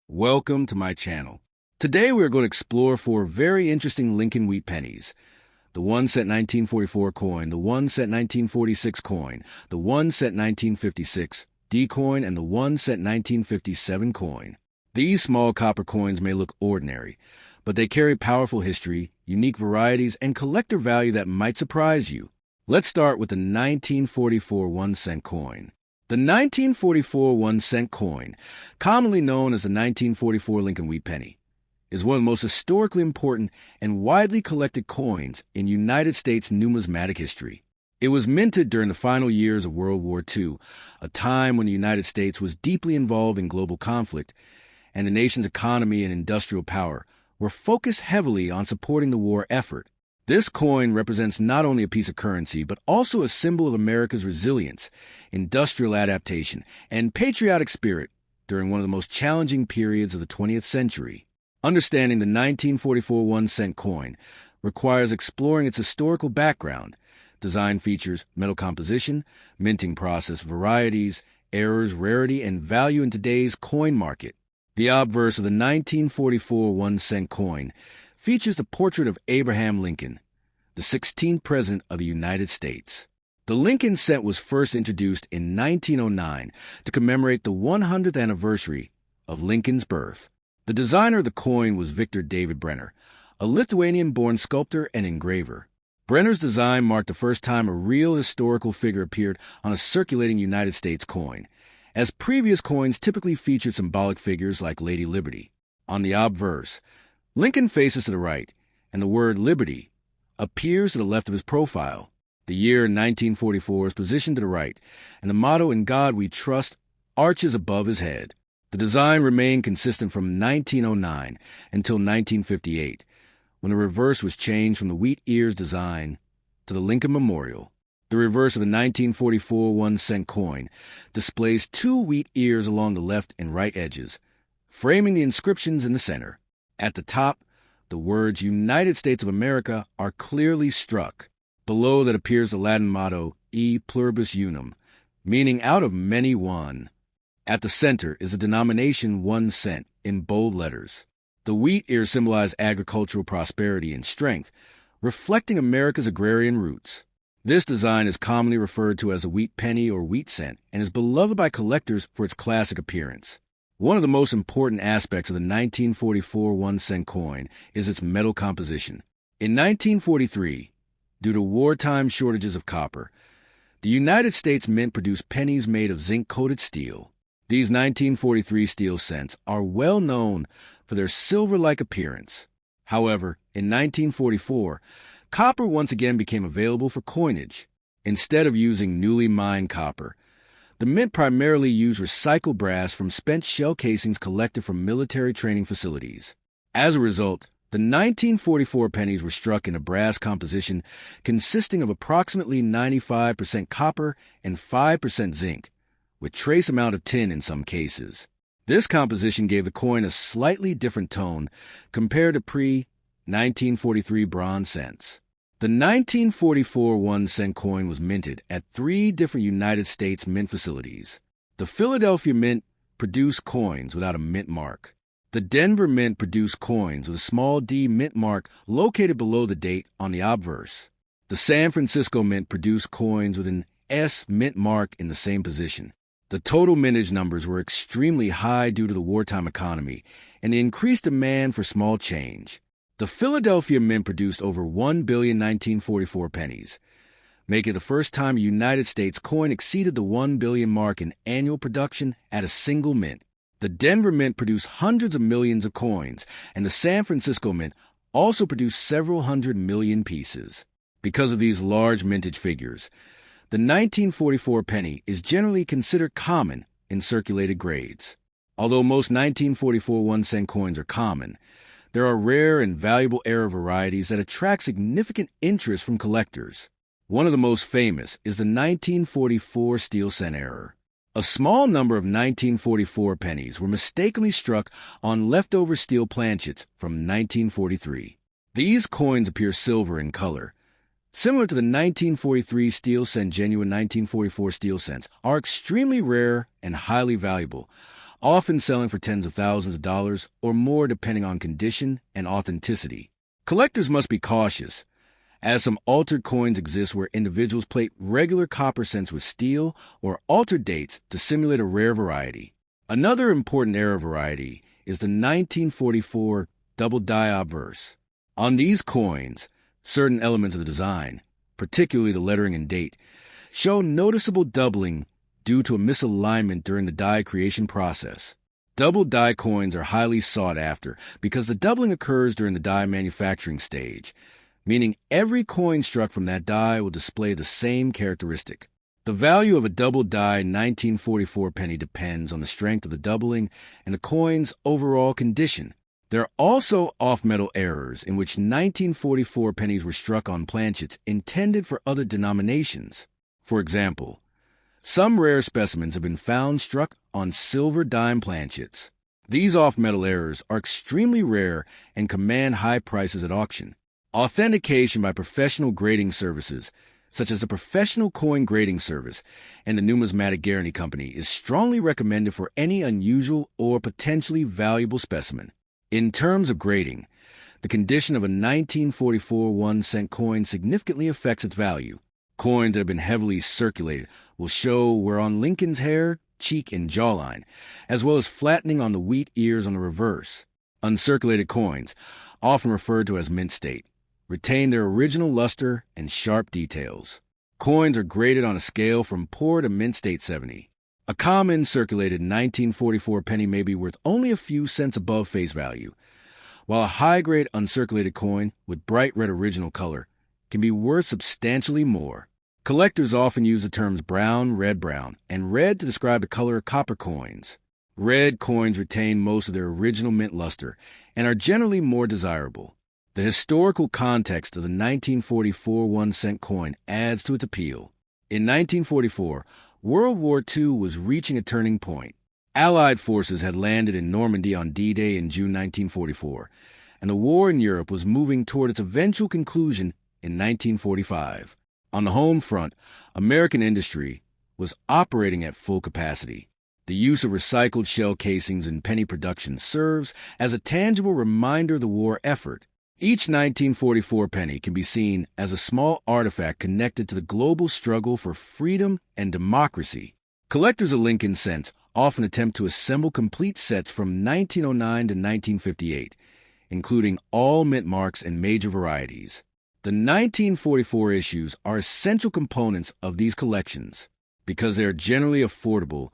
Welcome to my channel. Today we're going to explore four very interesting Lincoln wheat pennies. The 1 cent 1944 coin, the 1 cent 1946 coin, the 1 cent 1956 D coin, and the 1 cent 1957 coin. These small copper coins may look ordinary, but they carry powerful history, unique varieties, and collector value that might surprise you. Let's start with the 1944 1 cent coin. The 1944 1 cent coin, commonly known as the 1944 Lincoln wheat penny, is one of the most historically important and widely collected coins in United States numismatic history. It was minted during the final years of World War II, a time when the United States was deeply involved in global conflict, and the nation's economy and industrial power were focused heavily on supporting the war effort. This coin represents not only a piece of currency, but also a symbol of America's resilience, industrial adaptation, and patriotic spirit during one of the most challenging periods of the 20th century. Understanding the 1944 1 cent coin requires exploring its historical background, design features, metal composition, minting process, varieties, errors, rarity, and value in today's coin market. The obverse of the 1944 1 cent coin features the portrait of Abraham Lincoln, the 16th President of the United States. The Lincoln cent was first introduced in 1909 to commemorate the 100th anniversary of Lincoln's birth. The designer of the coin was Victor David Brenner, a Lithuanian-born sculptor and engraver. Brenner's design marked the first time a real historical figure appeared on a circulating United States coin, as previous coins typically featured symbolic figures like Lady Liberty. On the obverse, Lincoln faces to the right, and the word Liberty appears to the left of his profile. The year 1944 is positioned to the right, and the motto "In God We Trust" arches above his head. The design remained consistent from 1909 until 1958, when the reverse was changed from the wheat ears design to the Lincoln Memorial. The reverse of the 1944 1 cent coin displays two wheat ears along the left and right edges, framing the inscriptions in the center. At the top, the words United States of America are clearly struck. Below that appears the Latin motto E pluribus unum, meaning out of many one. At the center is the denomination 1 cent in bold letters. The wheat ears symbolize agricultural prosperity and strength, reflecting America's agrarian roots. This design is commonly referred to as a wheat penny or wheat cent and is beloved by collectors for its classic appearance. One of the most important aspects of the 1944 1 cent coin is its metal composition. In 1943, due to wartime shortages of copper, the United States Mint produced pennies made of zinc-coated steel. These 1943 steel cents are well known for their silver-like appearance. However, in 1944, copper once again became available for coinage. Instead of using newly mined copper, the Mint primarily used recycled brass from spent shell casings collected from military training facilities. As a result, the 1944 pennies were struck in a brass composition consisting of approximately 95% copper and 5% zinc, with trace amount of tin in some cases. This composition gave the coin a slightly different tone compared to pre-1943 bronze cents. The 1944 1 cent coin was minted at 3 different United States mint facilities. The Philadelphia Mint produced coins without a mint mark. The Denver Mint produced coins with a small D mint mark located below the date on the obverse. The San Francisco Mint produced coins with an S mint mark in the same position. The total mintage numbers were extremely high due to the wartime economy and the increased demand for small change. The Philadelphia Mint produced over 1 billion 1944 pennies, making it the first time a United States coin exceeded the 1 billion mark in annual production at a single mint. The Denver Mint produced hundreds of millions of coins, and the San Francisco Mint also produced several hundred million pieces. Because of these large mintage figures, the 1944 penny is generally considered common in circulated grades. Although most 1944 1 cent coins are common, there are rare and valuable error varieties that attract significant interest from collectors. One of the most famous is the 1944 steel cent error. A small number of 1944 pennies were mistakenly struck on leftover steel planchets from 1943. These coins appear silver in color. Similar to the 1943 steel cent, genuine 1944 steel cents are extremely rare and highly valuable, often selling for tens of thousands of dollars or more depending on condition and authenticity. Collectors must be cautious, as some altered coins exist where individuals plate regular copper cents with steel or altered dates to simulate a rare variety. Another important error variety is the 1944 double die obverse. On these coins, certain elements of the design, particularly the lettering and date, show noticeable doubling due to a misalignment during the die creation process. Double die coins are highly sought after because the doubling occurs during the die manufacturing stage, meaning every coin struck from that die will display the same characteristic. The value of a double die 1944 penny depends on the strength of the doubling and the coin's overall condition. There are also off-metal errors in which 1944 pennies were struck on planchets intended for other denominations. For example, some rare specimens have been found struck on silver dime planchets. These off-metal errors are extremely rare and command high prices at auction. Authentication by professional grading services, such as the Professional Coin Grading Service and the Numismatic Guarantee Company, is strongly recommended for any unusual or potentially valuable specimen. In terms of grading, the condition of a 1944 1-cent coin significantly affects its value. Coins that have been heavily circulated will show wear on Lincoln's hair, cheek, and jawline, as well as flattening on the wheat ears on the reverse. Uncirculated coins, often referred to as mint state, retain their original luster and sharp details. Coins are graded on a scale from poor to mint state 70. A common circulated 1944 penny may be worth only a few cents above face value, while a high-grade uncirculated coin with bright red original color can be worth substantially more. Collectors often use the terms brown, and red to describe the color of copper coins. Red coins retain most of their original mint luster and are generally more desirable. The historical context of the 1944 1-cent coin adds to its appeal. In 1944, World War II was reaching a turning point. Allied forces had landed in Normandy on D-Day in June 1944, and the war in Europe was moving toward its eventual conclusion in 1945. On the home front, American industry was operating at full capacity. The use of recycled shell casings in penny production serves as a tangible reminder of the war effort. Each 1944 penny can be seen as a small artifact connected to the global struggle for freedom and democracy. Collectors of Lincoln cents often attempt to assemble complete sets from 1909 to 1958, including all mint marks and major varieties. The 1944 issues are essential components of these collections. Because they are generally affordable,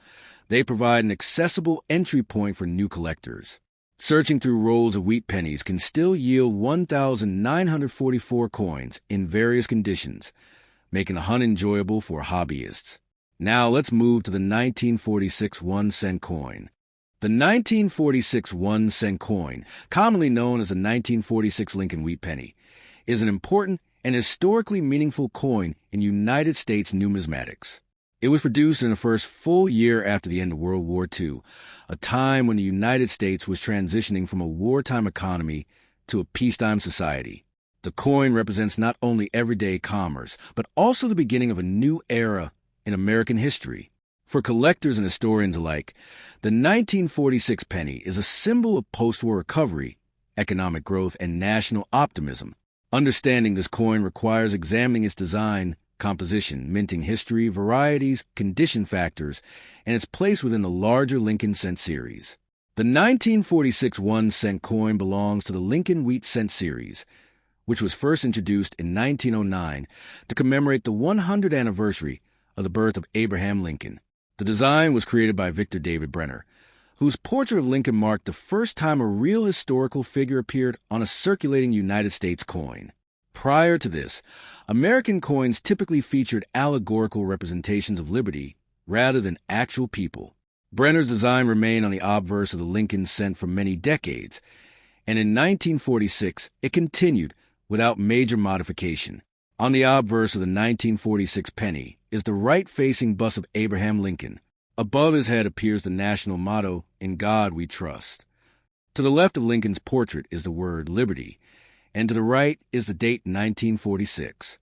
they provide an accessible entry point for new collectors. Searching through rolls of wheat pennies can still yield 1,944 coins in various conditions, making the hunt enjoyable for hobbyists. Now let's move to the 1946 1-cent coin. The 1946 1-cent coin, commonly known as the 1946 Lincoln wheat penny, is an important and historically meaningful coin in United States numismatics. It was produced in the first full year after the end of World War II, a time when the United States was transitioning from a wartime economy to a peacetime society. The coin represents not only everyday commerce, but also the beginning of a new era in American history. For collectors and historians alike, the 1946 penny is a symbol of post-war recovery, economic growth, and national optimism. Understanding this coin requires examining its design, composition, minting history, varieties, condition factors, and its place within the larger Lincoln cent series. The 1946 1-cent coin belongs to the Lincoln Wheat Cent series, which was first introduced in 1909 to commemorate the 100th anniversary of the birth of Abraham Lincoln. The design was created by Victor David Brenner, whose portrait of Lincoln marked the first time a real historical figure appeared on a circulating United States coin. Prior to this, American coins typically featured allegorical representations of liberty rather than actual people. Brenner's design remained on the obverse of the Lincoln cent for many decades, and in 1946 it continued without major modification. On the obverse of the 1946 penny is the right-facing bust of Abraham Lincoln. Above his head appears the national motto, "In God We Trust." To the left of Lincoln's portrait is the word liberty, and to the right is the date 1946.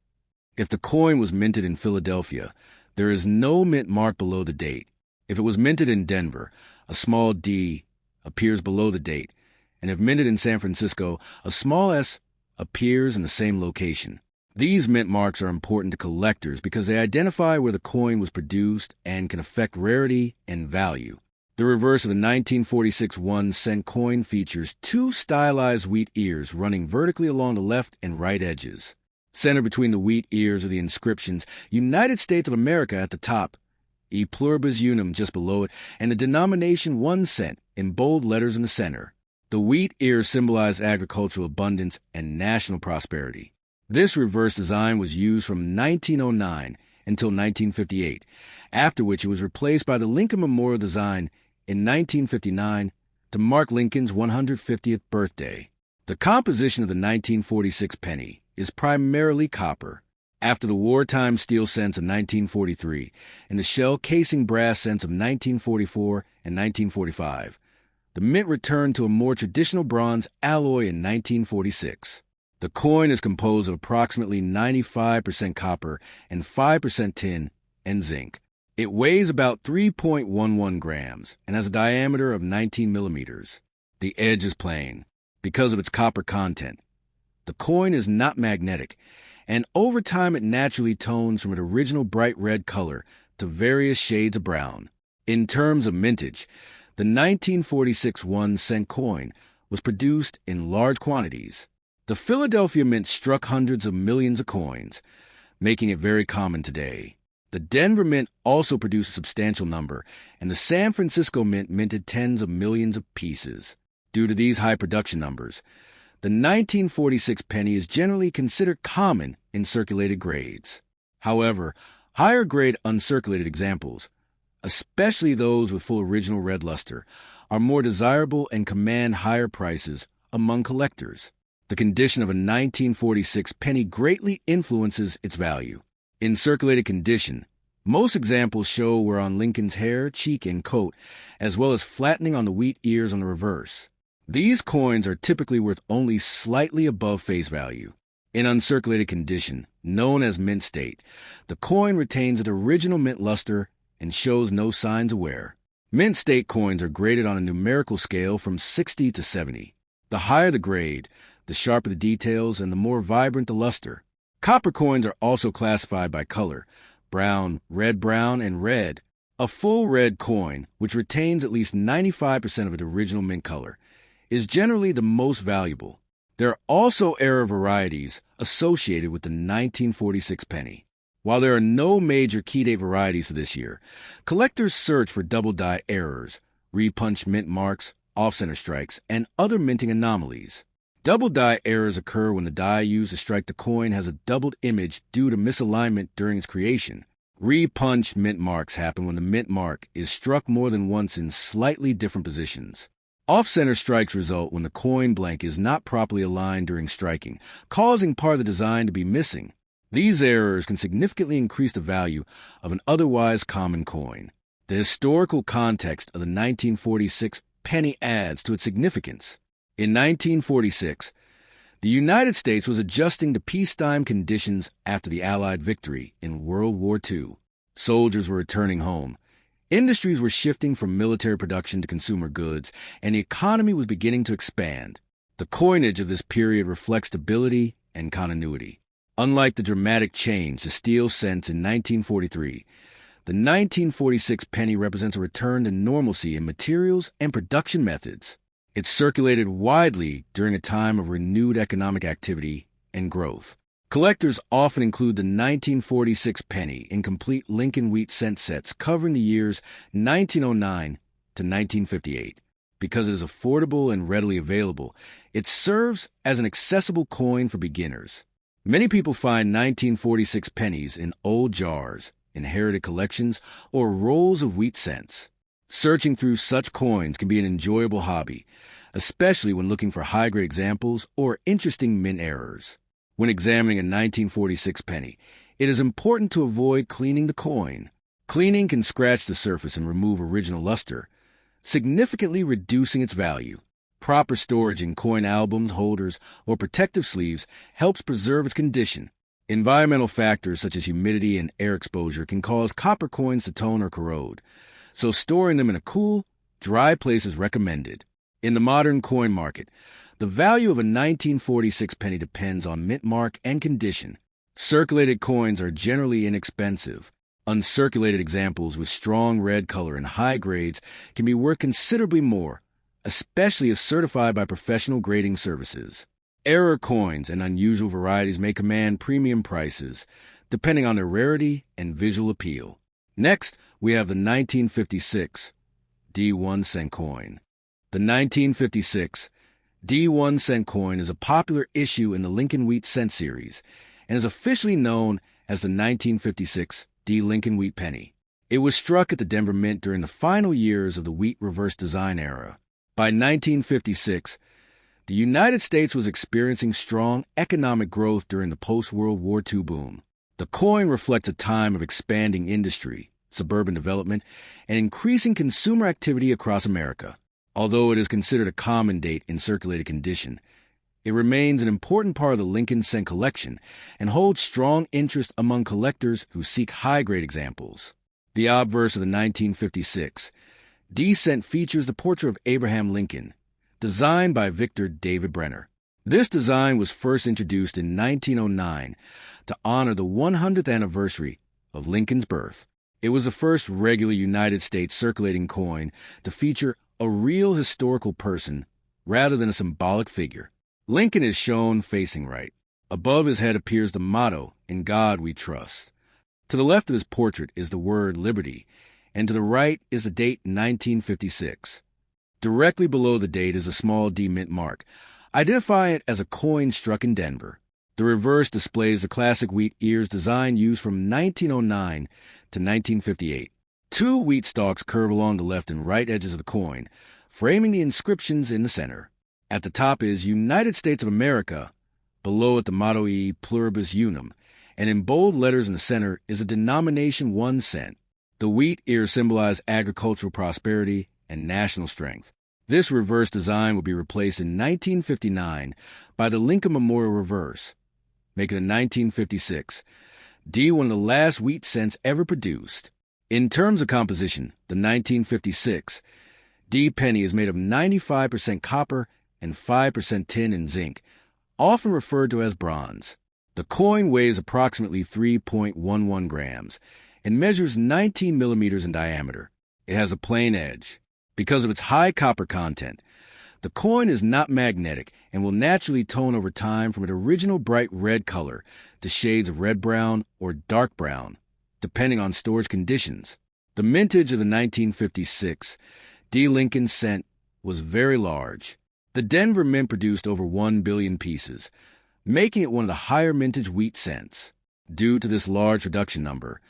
If the coin was minted in Philadelphia, there is no mint mark below the date. If it was minted in Denver, a small D appears below the date, and if minted in San Francisco, a small s appears in the same location. These mint marks are important to collectors because they identify where the coin was produced and can affect rarity and value. The reverse of the 1946 1-cent coin features two stylized wheat ears running vertically along the left and right edges. Centered between the wheat ears are the inscriptions United States of America at the top, E pluribus unum just below it, and the denomination 1 cent in bold letters in the center. The wheat ears symbolize agricultural abundance and national prosperity. This reverse design was used from 1909 until 1958, after which it was replaced by the Lincoln Memorial design in 1959 to mark Lincoln's 150th birthday. The composition of the 1946 penny is primarily copper, after the wartime steel cents of 1943 and the shell casing brass cents of 1944 and 1945. The mint returned to a more traditional bronze alloy in 1946. The coin is composed of approximately 95% copper and 5% tin and zinc. It weighs about 3.11 grams and has a diameter of 19 millimeters. The edge is plain because of its copper content. The coin is not magnetic, and over time it naturally tones from its original bright red color to various shades of brown. In terms of mintage, the 1946 1-cent coin was produced in large quantities. The Philadelphia Mint struck hundreds of millions of coins, making it very common today. The Denver Mint also produced a substantial number, and the San Francisco Mint minted tens of millions of pieces. Due to these high production numbers, the 1946 penny is generally considered common in circulated grades. However, higher-grade uncirculated examples, especially those with full original red luster, are more desirable and command higher prices among collectors. The condition of a 1946 penny greatly influences its value. In circulated condition, most examples show wear on Lincoln's hair, cheek, and coat, as well as flattening on the wheat ears on the reverse. These coins are typically worth only slightly above face value. In uncirculated condition, known as mint state, the coin retains its original mint luster and shows no signs of wear. Mint state coins are graded on a numerical scale from 60 to 70. The higher the grade, the sharper the details and the more vibrant the luster. Copper coins are also classified by color: brown, red-brown, and red. A full red coin, which retains at least 95% of its original mint color, is generally the most valuable. There are also error varieties associated with the 1946 penny. While there are no major key date varieties for this year, collectors search for double die errors, repunched mint marks, off-center strikes, and other minting anomalies. Double die errors occur when the die used to strike the coin has a doubled image due to misalignment during its creation. Repunched mint marks happen when the mint mark is struck more than once in slightly different positions. Off-center strikes result when the coin blank is not properly aligned during striking, causing part of the design to be missing. These errors can significantly increase the value of an otherwise common coin. The historical context of the 1946 penny adds to its significance. In 1946, the United States was adjusting to peacetime conditions after the Allied victory in World War II. Soldiers were returning home. Industries were shifting from military production to consumer goods, and the economy was beginning to expand. The coinage of this period reflects stability and continuity. Unlike the dramatic change to steel cents in 1943, the 1946 penny represents a return to normalcy in materials and production methods. It circulated widely during a time of renewed economic activity and growth. Collectors often include the 1946 penny in complete Lincoln wheat cent sets covering the years 1909 to 1958. Because it is affordable and readily available, it serves as an accessible coin for beginners. Many people find 1946 pennies in old jars, inherited collections, or rolls of wheat cents. Searching through such coins can be an enjoyable hobby, especially when looking for high-grade examples or interesting mint errors. When examining a 1946 penny, it is important to avoid cleaning the coin. Cleaning can scratch the surface and remove original luster, significantly reducing its value. Proper storage in coin albums, holders, or protective sleeves helps preserve its condition. Environmental factors such as humidity and air exposure can cause copper coins to tone or corrode, so storing them in a cool, Dry place is recommended. In the modern coin market, the value of a 1946 penny depends on mint mark and condition. Circulated coins are generally inexpensive. Uncirculated examples with strong red color and high grades can be worth considerably more, especially if certified by professional grading services. Error coins and unusual varieties may command premium prices, depending on their rarity and visual appeal. Next, we have the 1956 D1 cent coin. The 1956 D1 cent coin is a popular issue in the Lincoln Wheat cent series and is officially known as the 1956 D Lincoln Wheat penny. It was struck at the Denver Mint during the final years of the wheat reverse design era. By 1956, the United States was experiencing strong economic growth during the post-World War II boom. The coin reflects a time of expanding industry, suburban development, and increasing consumer activity across America. Although it is considered a common date in circulated condition, it remains an important part of the Lincoln cent collection and holds strong interest among collectors who seek high-grade examples. The obverse of the 1956 D cent features the portrait of Abraham Lincoln, designed by Victor David Brenner. This design was first introduced in 1909 to honor the 100th anniversary of Lincoln's birth. It was the first regular United States circulating coin to feature a real historical person rather than a symbolic figure. Lincoln is shown facing right. Above his head appears the motto, "In God We Trust." To the left of his portrait is the word liberty, and to the right is the date 1956. Directly below the date is a small D mint mark. Identify it as a coin struck in Denver. The reverse displays the classic wheat ears design used from 1909 to 1958. Two wheat stalks curve along the left and right edges of the coin, framing the inscriptions in the center. At the top is United States of America, below it the motto E Pluribus Unum, and in bold letters in the center is a denomination 1 cent. The wheat ears symbolize agricultural prosperity and national strength. This reverse design will be replaced in 1959 by the Lincoln Memorial Reverse, making it 1956 D one of the last wheat cents ever produced. In terms of composition, the 1956 D penny is made of 95% copper and 5% tin and zinc, often referred to as bronze. The coin weighs approximately 3.11 grams and measures 19 millimeters in diameter. It has a plain edge. Because of its high copper content, the coin is not magnetic and will naturally tone over time from its original bright red color to shades of red-brown or dark brown, depending on storage conditions. The mintage of the 1956 D Lincoln cent was very large. The Denver Mint produced over 1 billion pieces, making it one of the higher mintage wheat cents. Due to this large production number,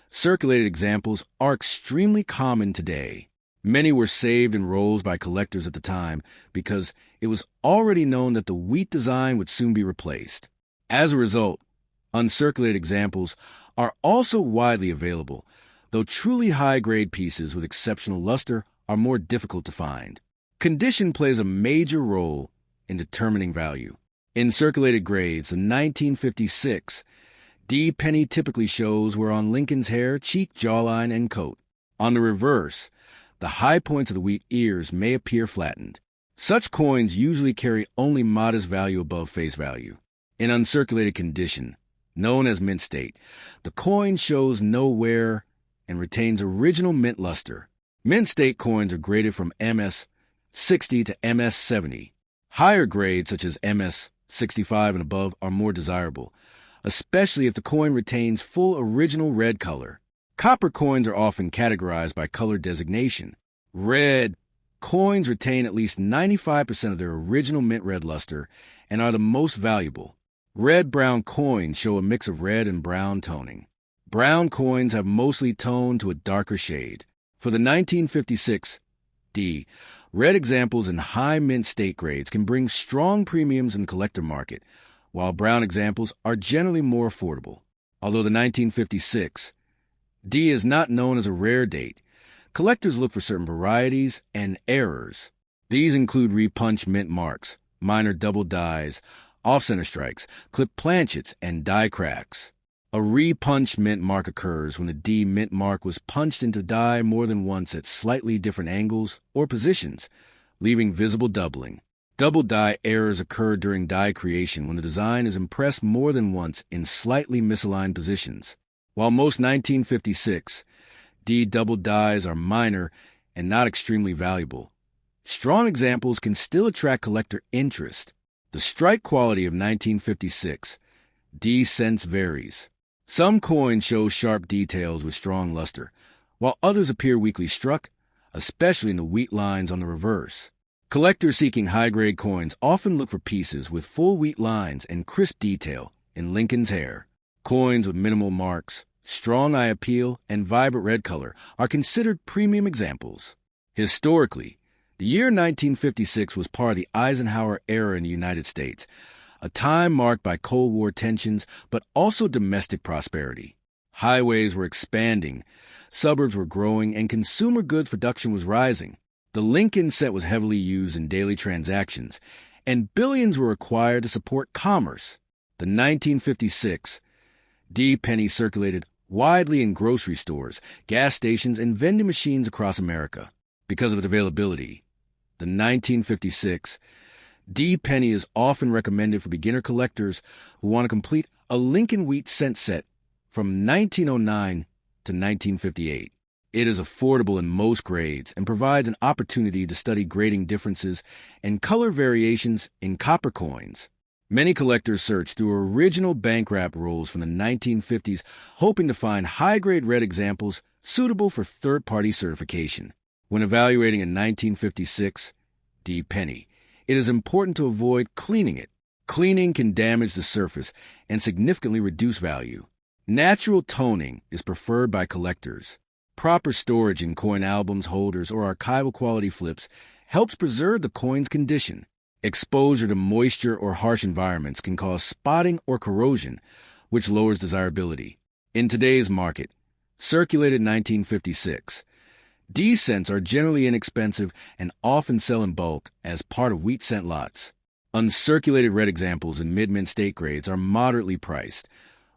circulated examples are extremely common today. Many were saved in rolls by collectors at the time because it was already known that the wheat design would soon be replaced. As a result, uncirculated examples are also widely available, though truly high-grade pieces with exceptional luster are more difficult to find. Condition plays a major role in determining value. In circulated grades, the 1956 D penny typically shows were on Lincoln's hair, cheek, jawline, and coat. On the reverse, the high points of the wheat ears may appear flattened. Such coins usually carry only modest value above face value. In uncirculated condition, known as mint state, the coin shows no wear and retains original mint luster. Mint state coins are graded from MS 60 to MS 70. Higher grades, such as MS 65 and above, are more desirable, especially if the coin retains full original red color. Copper coins are often categorized by color designation. Red coins retain at least 95% of their original mint red luster and are the most valuable. Red-brown coins show a mix of red and brown toning. Brown coins have mostly toned to a darker shade. For the 1956 D, red examples in high mint state grades can bring strong premiums in the collector market, while brown examples are generally more affordable. Although the 1956 D is not known as a rare date, collectors look for certain varieties and errors. These include repunch mint marks, minor double dyes, off-center strikes, clip planchets, and die cracks. A re-punched mint mark occurs when the D mint mark was punched into die more than once at slightly different angles or positions, leaving visible doubling. Double die errors occur during die creation when the design is impressed more than once in slightly misaligned positions. While most 1956 D double dies are minor and not extremely valuable, strong examples can still attract collector interest. The strike quality of 1956 D cents varies. Some coins show sharp details with strong luster, while others appear weakly struck, especially in the wheat lines on the reverse. Collectors seeking high-grade coins often look for pieces with full wheat lines and crisp detail in Lincoln's hair. Coins with minimal marks, strong eye appeal, and vibrant red color are considered premium examples. Historically, the year 1956 was part of the Eisenhower era in the United States, a time marked by Cold War tensions but also domestic prosperity. Highways were expanding, suburbs were growing, and consumer goods production was rising. The Lincoln set was heavily used in daily transactions, and billions were required to support commerce. The 1956 D penny circulated widely in grocery stores, gas stations, and vending machines across America. Because of its availability, the 1956 D penny is often recommended for beginner collectors who want to complete a Lincoln wheat cent set from 1909 to 1958. It is affordable in most grades and provides an opportunity to study grading differences and color variations in copper coins. Many collectors search through original bank wrap rolls from the 1950s, hoping to find high-grade red examples suitable for third-party certification. When evaluating a 1956 D penny, it is important to avoid cleaning it. Cleaning can damage the surface and significantly reduce value. Natural toning is preferred by collectors. Proper storage in coin albums, holders, or archival quality flips helps preserve the coin's condition. Exposure to moisture or harsh environments can cause spotting or corrosion, which lowers desirability. In today's market, circulated 1956 D cents are generally inexpensive and often sell in bulk as part of wheat cent lots. Uncirculated red examples in mid-mint state grades are moderately priced,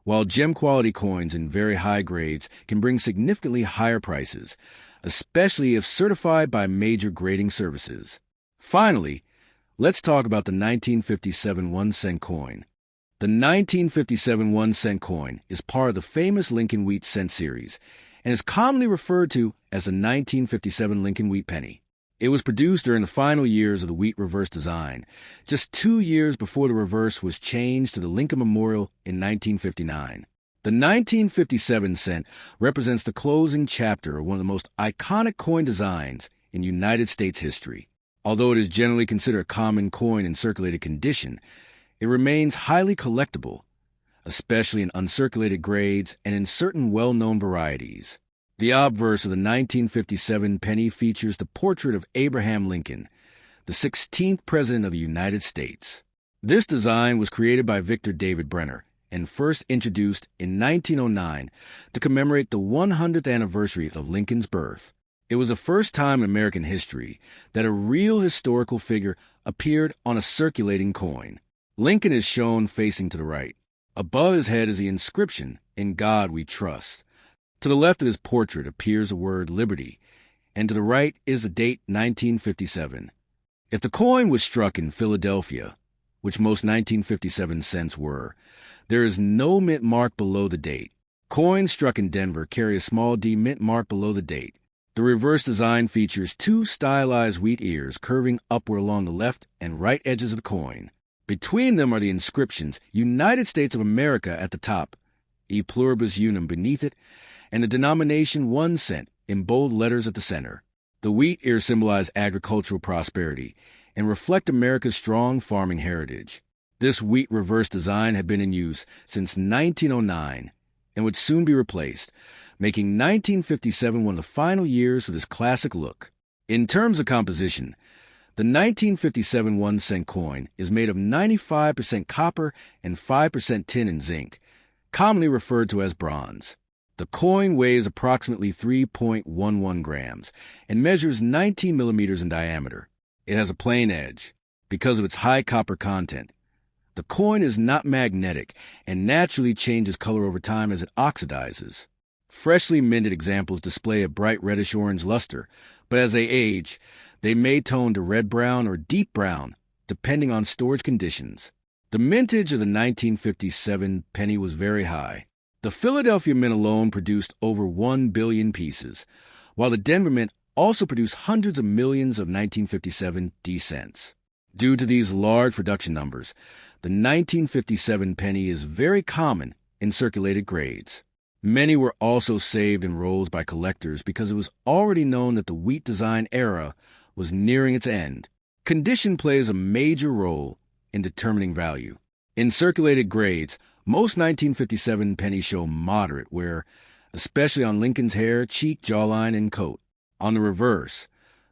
while gem-quality coins in very high grades can bring significantly higher prices, especially if certified by major grading services. Finally, let's talk about the 1957 1-cent coin. The 1957 1-cent coin is part of the famous Lincoln Wheat Cent series and is commonly referred to as the 1957 Lincoln Wheat Penny. It was produced during the final years of the wheat reverse design, just 2 years before the reverse was changed to the Lincoln Memorial in 1959. The 1957 cent represents the closing chapter of one of the most iconic coin designs in United States history. Although it is generally considered a common coin in circulated condition, it remains highly collectible, especially in uncirculated grades and in certain well-known varieties. The obverse of the 1957 penny features the portrait of Abraham Lincoln, the 16th President of the United States. This design was created by Victor David Brenner and first introduced in 1909 to commemorate the 100th anniversary of Lincoln's birth. It was the first time in American history that a real historical figure appeared on a circulating coin. Lincoln is shown facing to the right. Above his head is the inscription, "In God We Trust." To the left of his portrait appears the word liberty, and to the right is the date 1957. If the coin was struck in Philadelphia, which most 1957 cents were, there is no mint mark below the date. Coins struck in Denver carry a small D mint mark below the date. The reverse design features 2 stylized wheat ears curving upward along the left and right edges of the coin. Between them are the inscriptions United States of America at the top, E pluribus unum beneath it, and the denomination 1 cent in bold letters at the center. The wheat ears symbolize agricultural prosperity and reflect America's strong farming heritage. This wheat reverse design had been in use since 1909 and would soon be replaced, making 1957 one of the final years with this classic look. In terms of composition, the 1957 1-cent coin is made of 95% copper and 5% tin and zinc, commonly referred to as bronze. The coin weighs approximately 3.11 grams and measures 19 millimeters in diameter. It has a plain edge because of its high copper content. The coin is not magnetic and naturally changes color over time as it oxidizes. Freshly minted examples display a bright reddish-orange luster, but as they age, they may tone to red-brown or deep brown, depending on storage conditions. The mintage of the 1957 penny was very high. The Philadelphia Mint alone produced over 1 billion pieces, while the Denver Mint also produced hundreds of millions of 1957 D cents. Due to these large production numbers, the 1957 penny is very common in circulated grades. Many were also saved in rolls by collectors because it was already known that the wheat design era was nearing its end. Condition plays a major role in determining value. In circulated grades, most 1957 pennies show moderate wear, especially on Lincoln's hair, cheek, jawline, and coat. On the reverse,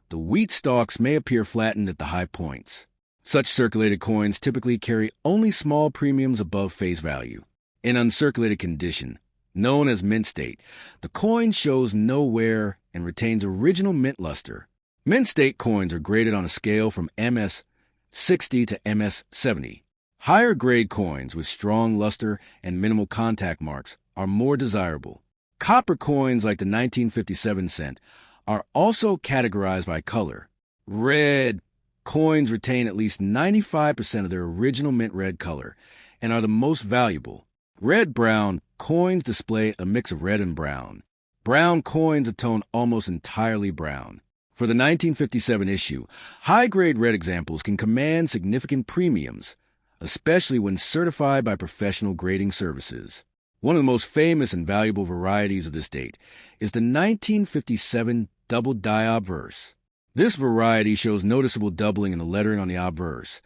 the wheat stalks may appear flattened at the high points. Such circulated coins typically carry only small premiums above face value. In uncirculated condition, known as mint state, the coin shows no wear and retains original mint luster. Mint state coins are graded on a scale from MS 60 to MS 70. Higher grade coins with strong luster and minimal contact marks are more desirable. Copper coins like the 1957 cent are also categorized by color. Red coins retain at least 95% of their original mint red color and are the most valuable. Red-brown coins display a mix of red and brown. Brown coins atone almost entirely brown. For the 1957 issue, high-grade red examples can command significant premiums, especially when certified by professional grading services. One of the most famous and valuable varieties of this date is the 1957 double die obverse. This variety shows noticeable doubling in the lettering on the obverse,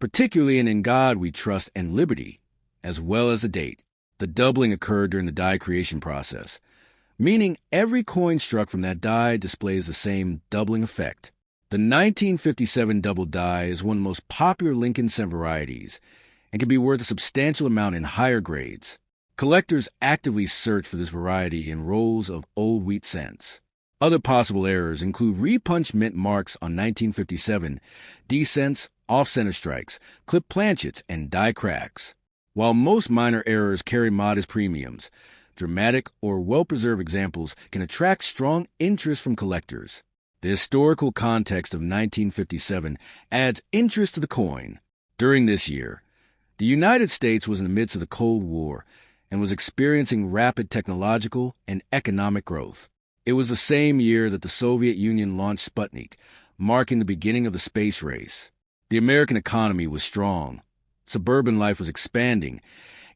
particularly in God We Trust and Liberty, as well as the date. The doubling occurred during the die creation process, meaning every coin struck from that die displays the same doubling effect. The 1957 double die is one of the most popular Lincoln cent varieties and can be worth a substantial amount in higher grades. Collectors actively search for this variety in rolls of old wheat cents. Other possible errors include repunched mint marks on 1957 D cents, off-center strikes, clip planchets, and die cracks. While most minor errors carry modest premiums, dramatic or well-preserved examples can attract strong interest from collectors. The historical context of 1957 adds interest to the coin. During this year, the United States was in the midst of the Cold War and was experiencing rapid technological and economic growth. It was the same year that the Soviet Union launched Sputnik, marking the beginning of the space race. The American economy was strong, suburban life was expanding,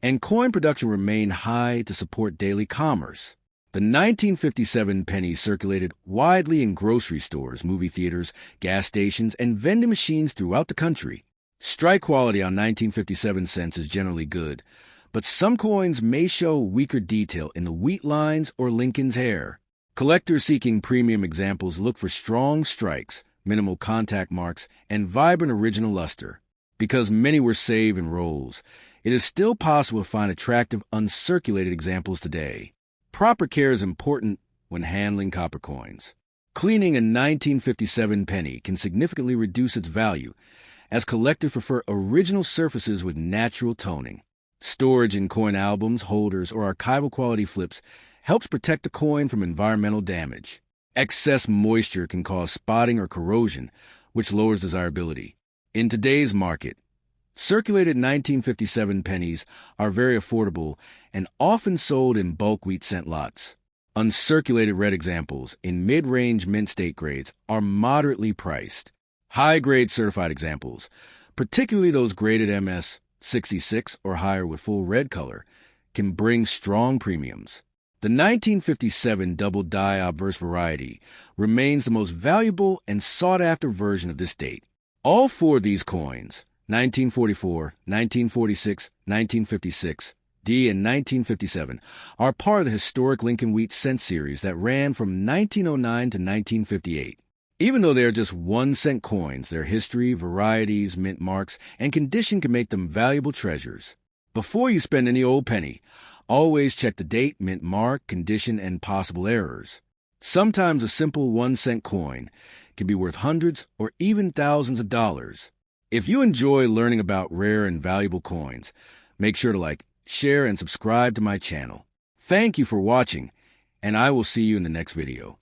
and coin production remained high to support daily commerce. The 1957 pennies circulated widely in grocery stores, movie theaters, gas stations, and vending machines throughout the country. Strike quality on 1957 cents is generally good, but some coins may show weaker detail in the wheat lines or Lincoln's hair. Collectors seeking premium examples look for strong strikes, minimal contact marks, and vibrant original luster. Because many were saved in rolls, it is still possible to find attractive uncirculated examples today. Proper care is important when handling copper coins. Cleaning a 1957 penny can significantly reduce its value, as collectors prefer original surfaces with natural toning. Storage in coin albums, holders, or archival quality flips helps protect the coin from environmental damage. Excess moisture can cause spotting or corrosion, which lowers desirability. In today's market, circulated 1957 pennies are very affordable and often sold in bulk wheat cent lots. Uncirculated red examples in mid-range mint state grades are moderately priced. High-grade certified examples, particularly those graded MS 66 or higher with full red color, can bring strong premiums. The 1957 double die obverse variety remains the most valuable and sought-after version of this date. All four of these coins, 1944, 1946, 1956, D, and 1957, are part of the historic Lincoln Wheat cent series that ran from 1909 to 1958. Even though they are just 1-cent coins, their history, varieties, mint marks, and condition can make them valuable treasures. Before you spend any old penny, always check the date, mint mark, condition, and possible errors. Sometimes a simple 1-cent coin can be worth hundreds or even thousands of dollars. If you enjoy learning about rare and valuable coins, make sure to like, share, and subscribe to my channel. Thank you for watching, and I will see you in the next video.